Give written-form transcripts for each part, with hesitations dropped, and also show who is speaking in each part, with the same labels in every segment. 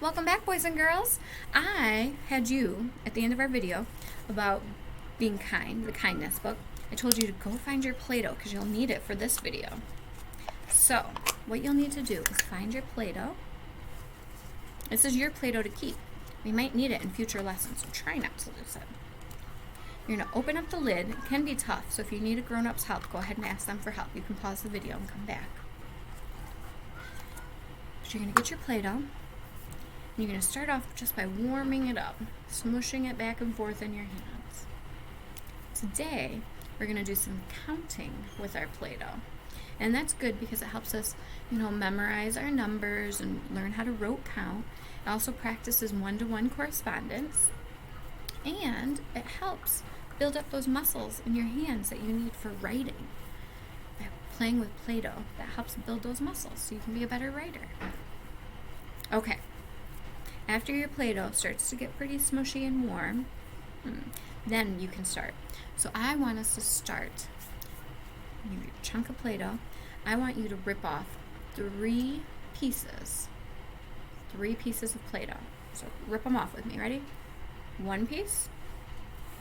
Speaker 1: Welcome back, boys and girls. I had you at the end of our video about being kind, the kindness book. I told you to go find your Play-Doh because you'll need it for this video. So, what you'll need to do is find your Play-Doh. This is your Play-Doh to keep. We might need it in future lessons, so try not to lose it. You're going to open up the lid. It can be tough, so if you need a grown-up's help, go ahead and ask them for help. You can pause the video and come back. So you're going to get your Play-Doh. You're going to start off just by warming it up, smushing it back and forth in your hands. Today, we're going to do some counting with our Play-Doh. And that's good because it helps us, memorize our numbers and learn how to rote count. It also practices one-to-one correspondence. And it helps build up those muscles in your hands that you need for writing. By playing with Play-Doh, that helps build those muscles so you can be a better writer. Okay. After your Play-Doh starts to get pretty smushy and warm, then you can start. So I want us to start. Your chunk of Play-Doh. I want you to rip off three pieces of Play-Doh. So rip them off with me. Ready? One piece.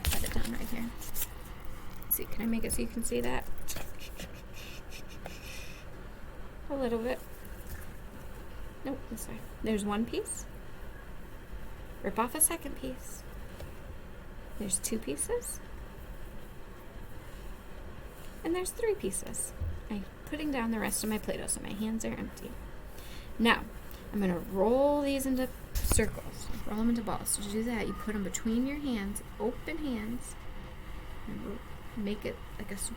Speaker 1: Set it down right here. Let's see, can I make it so you can see that? A little bit. Nope, this way. There's one piece. Rip off a second piece. There's two pieces. And there's three pieces. I'm putting down the rest of my Play-Doh so my hands are empty. Now, I'm going to roll these into circles. Roll them into balls. So to do that, you put them between your hands, open hands, and make it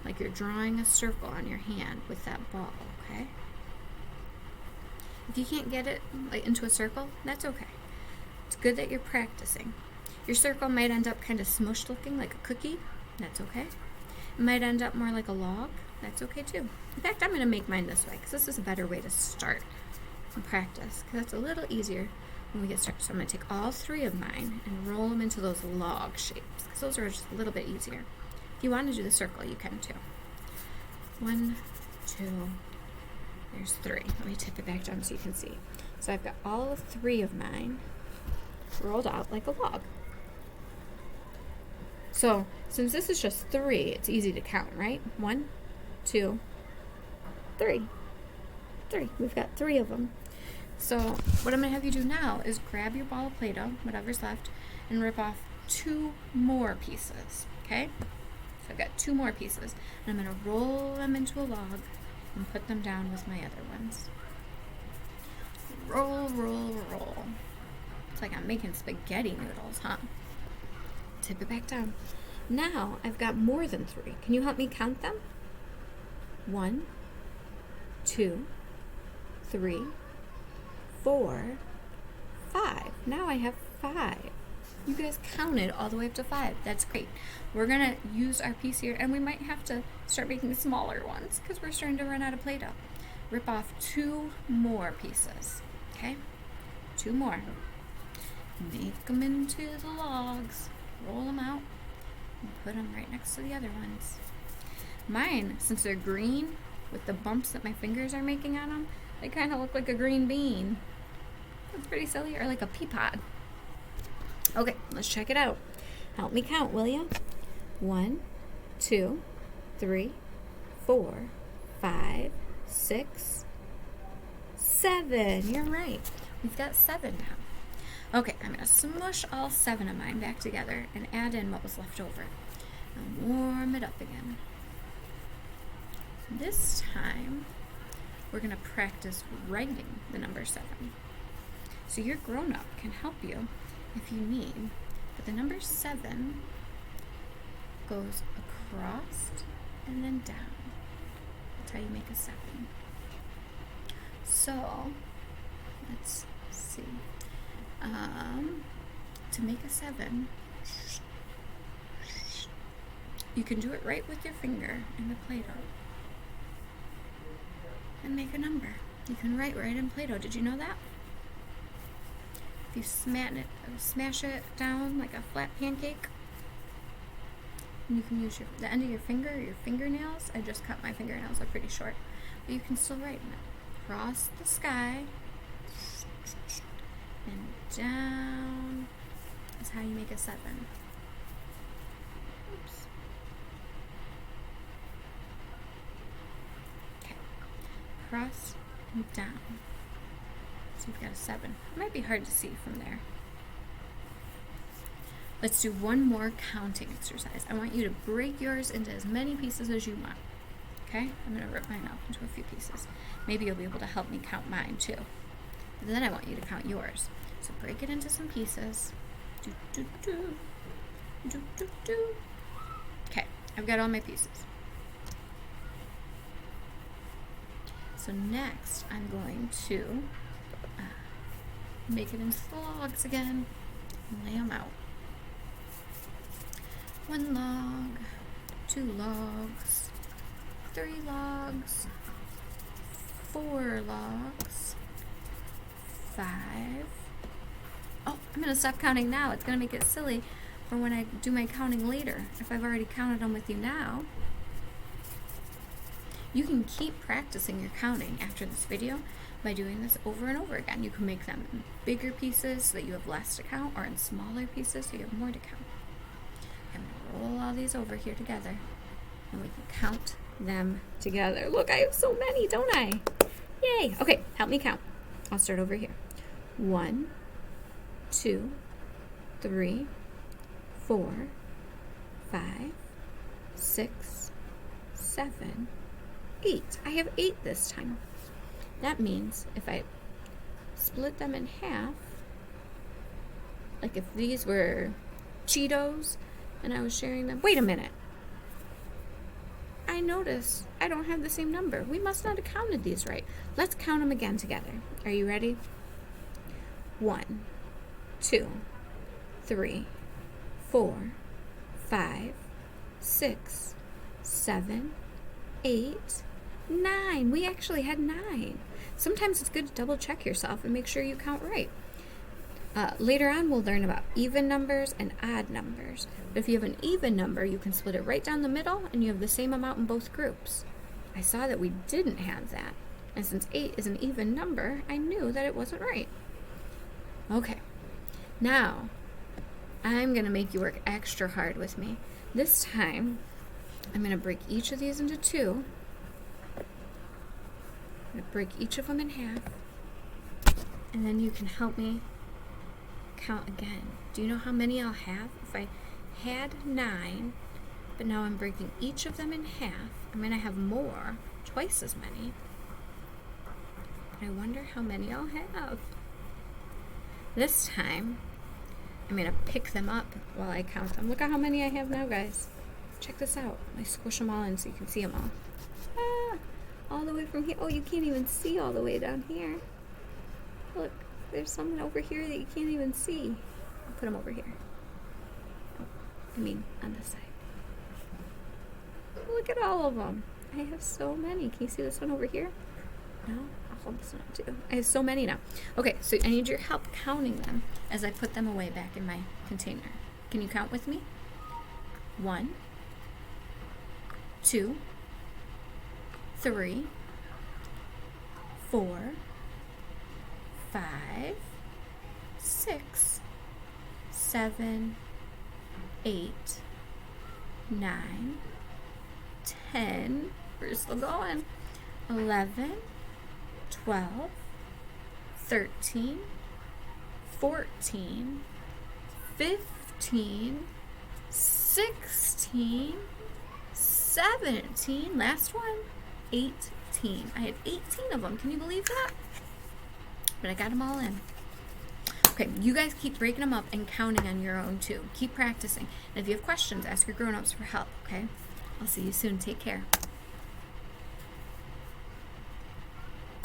Speaker 1: like you're drawing a circle on your hand with that ball, okay? If you can't get it into a circle, that's okay. It's good that you're practicing. Your circle might end up kind of smushed looking like a cookie. That's okay. It might end up more like a log. That's okay too. In fact, I'm going to make mine this way because this is a better way to start and practice because it's a little easier when we get started. So I'm going to take all three of mine and roll them into those log shapes because those are just a little bit easier. If you want to do the circle, you can too. 1, 2, there's 3. Let me tip it back down so you can see. So I've got all 3 of mine rolled out like a log. So, since this is just 3, it's easy to count, right? 1, 2, 3. 3. We've got 3 of them. So, what I'm going to have you do now is grab your ball of Play-Doh, whatever's left, and rip off 2 more pieces, okay? So I've got 2 more pieces, and I'm going to roll them into a log and put them down with my other ones. Roll, roll, roll. It's like I'm making spaghetti noodles, huh? Tip it back down. Now I've got more than 3. Can you help me count them? 1, 2, 3, 4, 5. Now I have 5. You guys counted all the way up to 5. That's great. We're going to use our piece here, and we might have to start making smaller ones because we're starting to run out of Play-Doh. Rip off 2 more pieces. Okay? 2 more. Make them into the logs. Roll them out and put them right next to the other ones. Mine, since they're green, with the bumps that my fingers are making on them, they kind of look like a green bean. That's pretty silly, or like a pea pod. Okay, let's check it out. Help me count, will you? 1, 2, 3, 4, 5, 6, 7. You're right. We've got 7 now. Okay, I'm going to smush all 7 of mine back together and add in what was left over. And warm it up again. This time, we're going to practice writing the number 7. So your grown-up can help you if you need. But the number 7 goes across and then down. That's how you make a 7. So, let's see. To make a 7, you can do it right with your finger in the Play-Doh and make a number. You can write right in Play-Doh. Did you know that? If you smash it down like a flat pancake, you can use the end of your finger or your fingernails. I just cut my fingernails, they're pretty short. But you can still write in it. Across the sky and down is how you make a 7. Oops. Okay. Cross and down. So you've got a 7. It might be hard to see from there. Let's do one more counting exercise. I want you to break yours into as many pieces as you want. Okay? I'm going to rip mine out into a few pieces. Maybe you'll be able to help me count mine too. And then I want you to count yours. So break it into some pieces. Do, do, do. Do, do, do. Okay, I've got all my pieces. So next I'm going to make it into the logs again and lay them out. 1 log, 2 logs, 3 logs, 4 logs, 5. Oh, I'm going to stop counting now. It's going to make it silly for when I do my counting later. If I've already counted them with you now. You can keep practicing your counting after this video by doing this over and over again. You can make them in bigger pieces so that you have less to count, or in smaller pieces so you have more to count. I'm going to roll all these over here together and we can count them together. Look, I have so many, don't I? Yay! Okay, help me count. I'll start over here. 1, 2, 3, 4, 5, 6, 7, 8. I have 8 this time. That means if I split them in half, like if these were Cheetos and I was sharing them. Wait a minute. I notice I don't have the same number. We must not have counted these right. Let's count them again together. Are you ready? 1, 2, 3, 4, 5, 6, 7, 8, 9. We actually had 9. Sometimes it's good to double check yourself and make sure you count right. Later on, we'll learn about even numbers and odd numbers. But if you have an even number, you can split it right down the middle and you have the same amount in both groups. I saw that we didn't have that. And since 8 is an even number, I knew that it wasn't right. Okay. Now, I'm going to make you work extra hard with me. This time, I'm going to break each of these into 2. I'm going to break each of them in half. And then you can help me count again. Do you know how many I'll have? If I had 9, but now I'm breaking each of them in half, I'm going to have more, twice as many. But I wonder how many I'll have. This time, I'm going to pick them up while I count them. Look at how many I have now, guys. Check this out. I squish them all in so you can see them all. Ah, all the way from here. Oh, you can't even see all the way down here. Look, there's some over here that you can't even see. I'll put them over here. Oh, I mean, on this side. Look at all of them. I have so many. Can you see this one over here? No? I'll hold this one up too. I have so many now. Okay, so I need your help counting them as I put them away back in my container. Can you count with me? 1, 2, 3, 4, 5, 6, 7, 8, 9, 10, we're still going, 11, 12, 13, 14, 15, 16, 17, last one, 18. I had 18 of them. Can you believe that? But I got them all in. Okay, you guys keep breaking them up and counting on your own too. Keep practicing. And if you have questions, ask your grown-ups for help, okay? I'll see you soon. Take care.